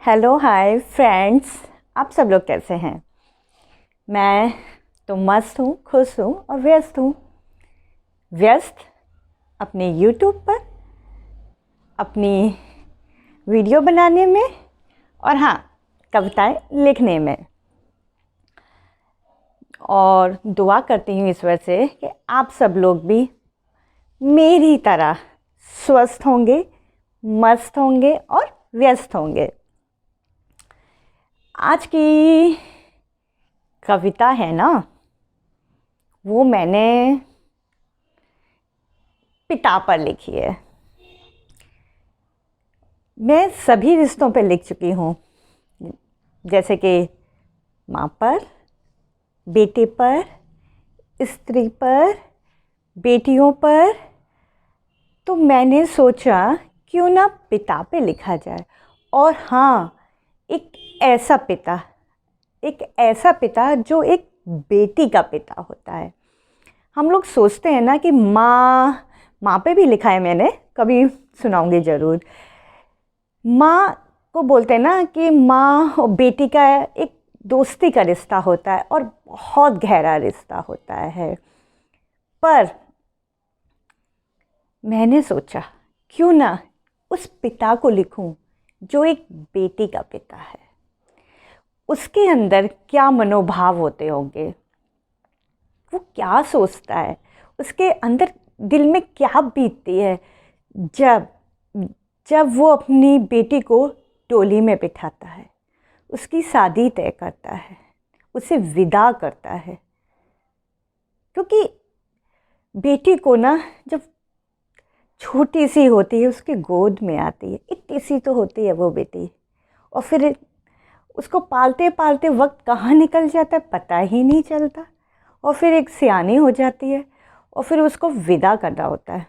Hello hi friends, आप सब लोग कैसे हैं। मैं तो मस्त हूँ, खुश हूँ और व्यस्त हूँ। व्यस्त अपने यूट्यूब पर अपनी वीडियो बनाने में और हाँ, कविताएं लिखने में। और दुआ करती हूँ ईश्वर से कि आप सब लोग भी मेरी तरह स्वस्थ होंगे, मस्त होंगे और व्यस्त होंगे। आज की कविता है ना, वो मैंने पिता पर लिखी है। मैं सभी रिश्तों पर लिख चुकी हूँ, जैसे कि माँ पर, बेटे पर, स्त्री पर, बेटियों पर। तो मैंने सोचा क्यों ना पिता पे लिखा जाए। और हाँ, एक ऐसा पिता जो एक बेटी का पिता होता है। हम लोग सोचते हैं ना कि माँ पे भी लिखा है मैंने, कभी सुनाऊंगी ज़रूर। माँ को बोलते हैं ना कि माँ और बेटी का एक दोस्ती का रिश्ता होता है और बहुत गहरा रिश्ता होता है। पर मैंने सोचा क्यों ना उस पिता को लिखूं जो एक बेटी का पिता है। उसके अंदर क्या मनोभाव होते होंगे, वो क्या सोचता है, उसके अंदर दिल में क्या बीतती है जब जब वो अपनी बेटी को डोली में बिठाता है, उसकी शादी तय करता है, उसे विदा करता है। क्योंकि बेटी को ना जब छोटी सी होती है, उसके गोद में आती है, इतनी सी तो होती है वो बेटी, और फिर उसको पालते पालते वक्त कहाँ निकल जाता है पता ही नहीं चलता। और फिर एक सियानी हो जाती है और फिर उसको विदा करना होता है।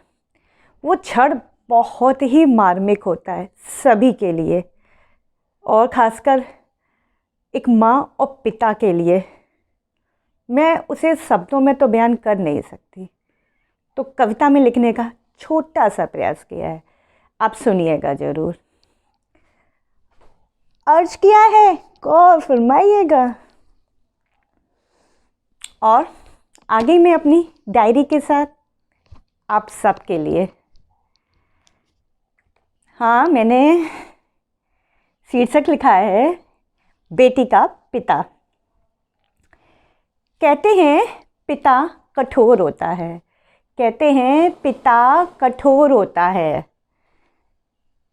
वो क्षण बहुत ही मार्मिक होता है सभी के लिए, और ख़ासकर एक माँ और पिता के लिए। मैं उसे शब्दों में तो बयान कर नहीं सकती, तो कविता में लिखने का छोटा सा प्रयास किया है। आप सुनिएगा ज़रूर। अर्ज किया है गौर फरमाइएगा। और आगे मैं अपनी डायरी के साथ आप सबके लिए, हाँ, मैंने शीर्षक लिखा है बेटी का पिता। कहते हैं पिता कठोर होता है, कहते हैं पिता कठोर होता है।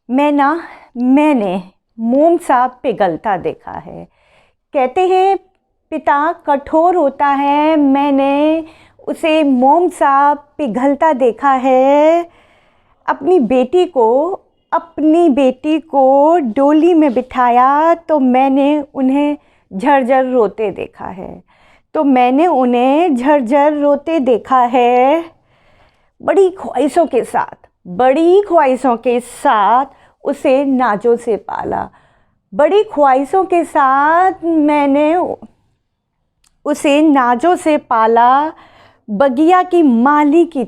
मैंने मोम सा पिघलता देखा है। कहते हैं पिता कठोर होता है, मैंने उसे मोम सा पिघलता देखा है। अपनी बेटी को डोली में बिठाया तो मैंने उन्हें झरझर रोते देखा है। बड़ी ख्वाहिशों के साथ उसे नाजों से पाला। बड़ी ख्वाहिशों के साथ मैंने उसे नाजों से पाला। बगिया के माली की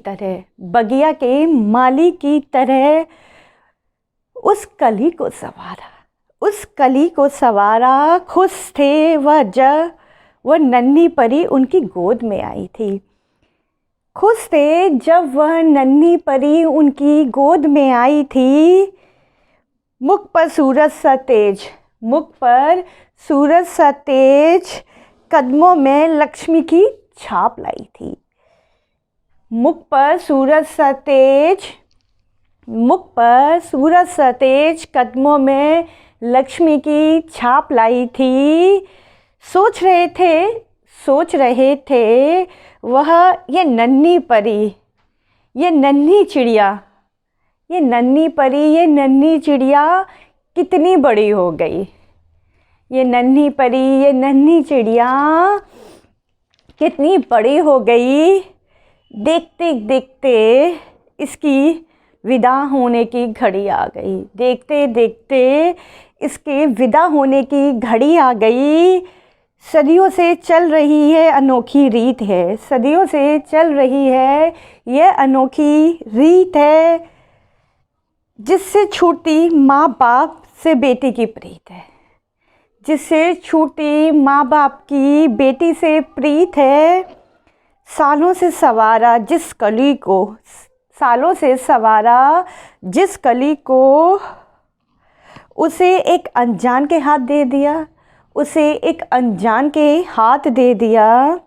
तरह उस कली को सवारा। खुश थे वह जब वह नन्ही परी उनकी गोद में आई थी। खुश थे जब वह नन्ही परी उनकी गोद में आई थी। मुख पर सूरज सा तेज, कदमों में लक्ष्मी की छाप लाई थी। मुख पर सूरज सा तेज, कदमों में लक्ष्मी की छाप लाई थी। सोच रहे थे वह, ये नन्ही चिड़िया कितनी बड़ी हो गई। ये नन्ही चिड़िया कितनी बड़ी हो गई। देखते देखते इसकी विदा होने की घड़ी आ गई। सदियों से चल रही है अनोखी रीत है, जिससे छूटती माँ बाप से बेटी की प्रीत है, जिससे छूटी माँ बाप की बेटी से प्रीत है। सालों से सवारा जिस कली को, सालों से सवारा जिस कली को, उसे एक अनजान के हाथ दे दिया, उसे एक अनजान के हाथ दे दिया।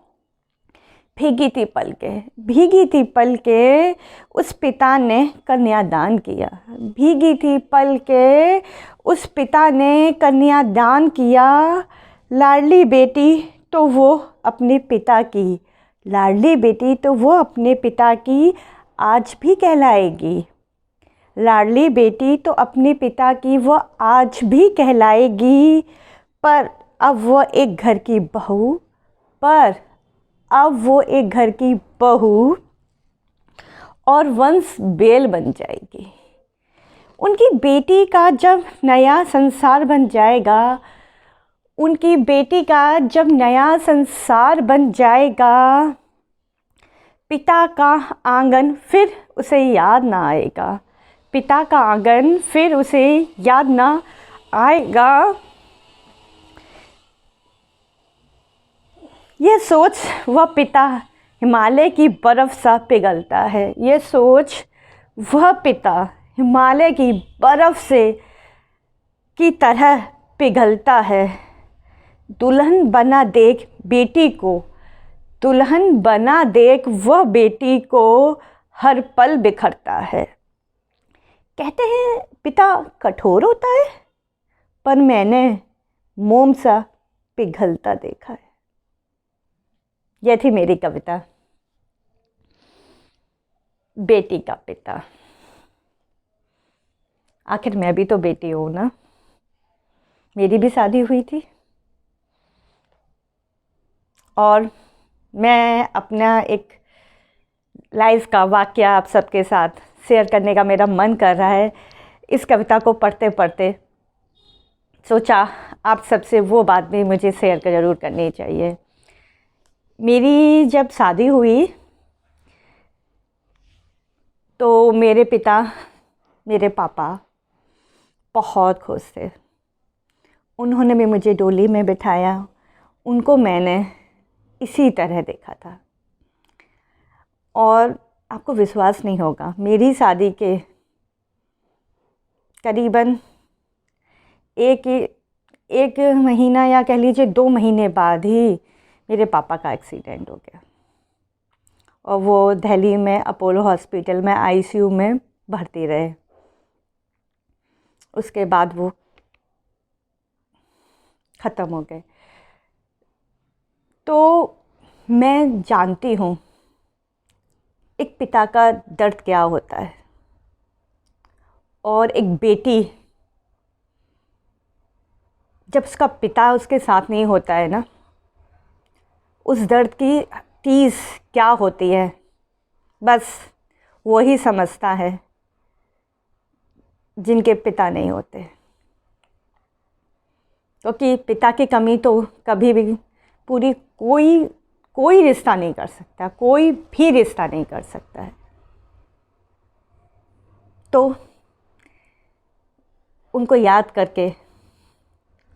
भीगी थी पलकें, भीगी थी पलकें, उस पिता ने कन्यादान किया। भीगी थी पलकें, उस पिता ने कन्यादान किया। लाडली बेटी तो वो अपने पिता की, लाडली बेटी तो वो अपने पिता की आज भी कहलाएगी। लाडली बेटी तो अपने पिता की वो आज भी कहलाएगी। पर अब वो एक घर की बहू, पर अब वो एक घर की बहू और वंश बेल बन जाएगी। उनकी बेटी का जब नया संसार बन जाएगा, उनकी बेटी का जब नया संसार बन जाएगा, पिता का आंगन फिर उसे याद ना आएगा, पिता का आंगन फिर उसे याद ना आएगा। ये सोच वह पिता हिमालय की बर्फ़ सा पिघलता है। ये सोच वह पिता हिमालय की बर्फ़ से की तरह पिघलता है। दुल्हन बना देख बेटी को, दुल्हन बना देख वह बेटी को हर पल बिखरता है। कहते हैं पिता कठोर होता है, पर मैंने मोम सा पिघलता देखा है। यह थी मेरी कविता, बेटी का पिता। आखिर मैं भी तो बेटी हूँ ना, मेरी भी शादी हुई थी और मैं अपना एक लाइफ का वाक़या आप सबके साथ शेयर करने का मेरा मन कर रहा है। इस कविता को पढ़ते पढ़ते सोचा आप सबसे वो बात भी मुझे शेयर कर ज़रूर करनी चाहिए। मेरी जब शादी हुई तो मेरे पिता, मेरे पापा बहुत खुश थे। उन्होंने भी मुझे डोली में बिठाया। उनको मैंने इसी तरह देखा था और आपको विश्वास नहीं होगा, मेरी शादी के करीबन एक महीना या कह लीजिए 2 महीने बाद ही मेरे पापा का एक्सीडेंट हो गया और वो दिल्ली में अपोलो हॉस्पिटल में आईसीयू में भर्ती रहे। उसके बाद वो ख़त्म हो गए। तो मैं जानती हूँ एक पिता का दर्द क्या होता है और एक बेटी जब उसका पिता उसके साथ नहीं होता है ना, उस दर्द की टीस क्या होती है बस वही समझता है जिनके पिता नहीं होते। क्योंकि पिता की कमी तो कभी भी पूरी कोई रिश्ता नहीं कर सकता, कोई भी रिश्ता नहीं कर सकता है। तो उनको याद करके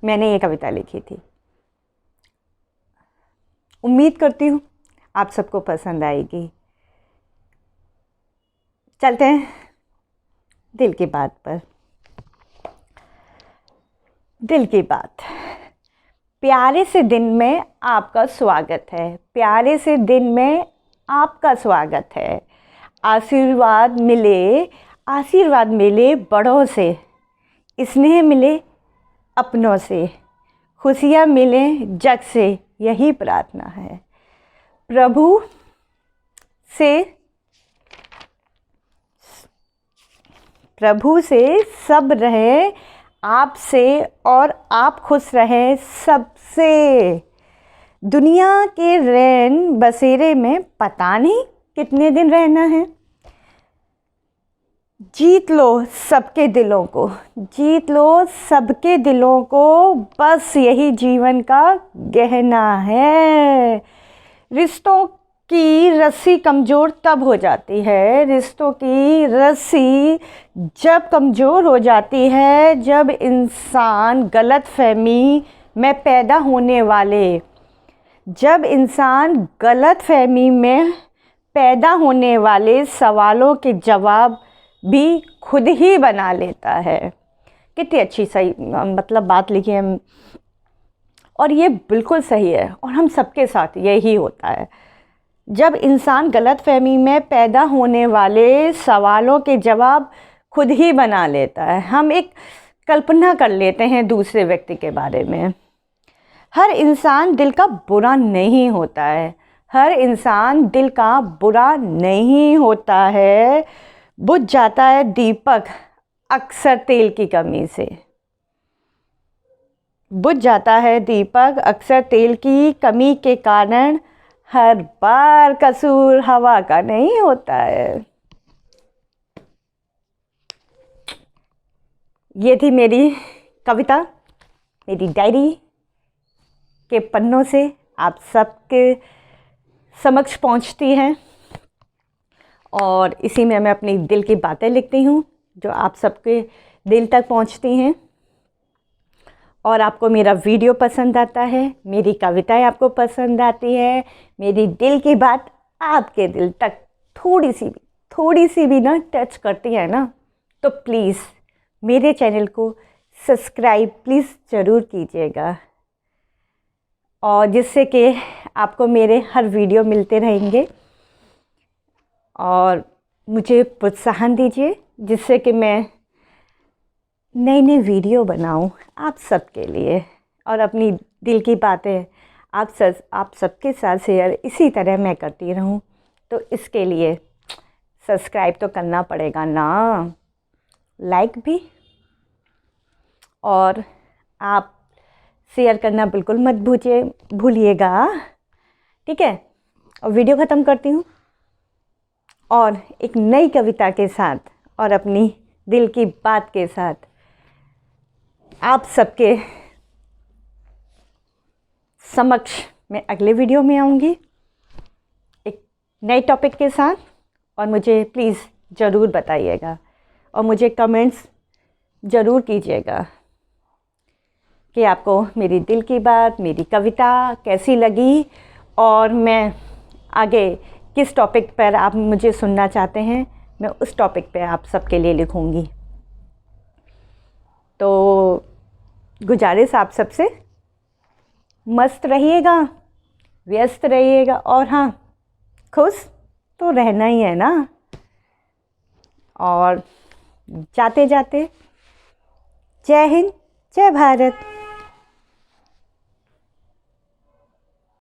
मैंने ये कविता लिखी थी। उम्मीद करती हूँ आप सबको पसंद आएगी। चलते हैं दिल की बात पर। दिल की बात। प्यारे से दिन में आपका स्वागत है, प्यारे से दिन में आपका स्वागत है। आशीर्वाद मिले बड़ों से, स्नेह मिले अपनों से, खुशियाँ मिले जग से, यही प्रार्थना है। प्रभु से सब रहे आपसे और आप खुश रहे सबसे। दुनिया के रैन बसेरे में पता नहीं कितने दिन रहना है। जीत लो सबके दिलों को, जीत लो सबके दिलों को, बस यही जीवन का गहना है। रिश्तों की रस्सी कमज़ोर तब हो जाती है, रिश्तों की रस्सी जब कमज़ोर हो जाती है जब इंसान गलतफहमी में पैदा होने वाले जब इंसान गलतफहमी में पैदा होने वाले सवालों के जवाब भी खुद ही बना लेता है। कितनी अच्छी सही मतलब बात लिखी है, और ये बिल्कुल सही है, और हम सबके साथ यही होता है। जब इंसान गलतफहमी में पैदा होने वाले सवालों के जवाब खुद ही बना लेता है। हम एक कल्पना कर लेते हैं दूसरे व्यक्ति के बारे में। हर इंसान दिल का बुरा नहीं होता है, हर इंसान दिल का बुरा नहीं होता है। बुझ जाता है दीपक अक्सर तेल की कमी से, बुझ जाता है दीपक अक्सर तेल की कमी के कारण। हर बार कसूर हवा का नहीं होता है। ये थी मेरी कविता, मेरी डायरी के पन्नों से आप सबके समक्ष पहुंचती हैं, और इसी में मैं अपनी दिल की बातें लिखती हूँ जो आप सबके दिल तक पहुंचती हैं। और आपको मेरा वीडियो पसंद आता है, मेरी कविताएं आपको पसंद आती है, मेरी दिल की बात आपके दिल तक थोड़ी सी भी ना टच करती है ना, तो प्लीज़ मेरे चैनल को सब्सक्राइब प्लीज़ ज़रूर कीजिएगा, और जिससे कि आपको मेरे हर वीडियो मिलते रहेंगे। और मुझे प्रोत्साहन दीजिए जिससे कि मैं नई वीडियो बनाऊं आप सबके लिए, और अपनी दिल की बातें आप सबके साथ शेयर इसी तरह मैं करती रहूं। तो इसके लिए सब्सक्राइब तो करना पड़ेगा ना, लाइक भी, और आप शेयर करना बिल्कुल मत भूलिएगा, ठीक है। और वीडियो ख़त्म करती हूँ, और एक नई कविता के साथ और अपनी दिल की बात के साथ आप सबके समक्ष मैं अगले वीडियो में आऊँगी एक नए टॉपिक के साथ। और मुझे प्लीज़ ज़रूर बताइएगा, और मुझे कमेंट्स ज़रूर कीजिएगा कि आपको मेरी दिल की बात, मेरी कविता कैसी लगी, और मैं आगे किस टॉपिक पर आप मुझे सुनना चाहते हैं, मैं उस टॉपिक पे आप सबके लिए लिखूँगी। तो गुजारिश आप सबसे, मस्त रहिएगा, व्यस्त रहिएगा, और हाँ, खुश तो रहना ही है ना। और जाते जाते जय हिंद, जय भारत।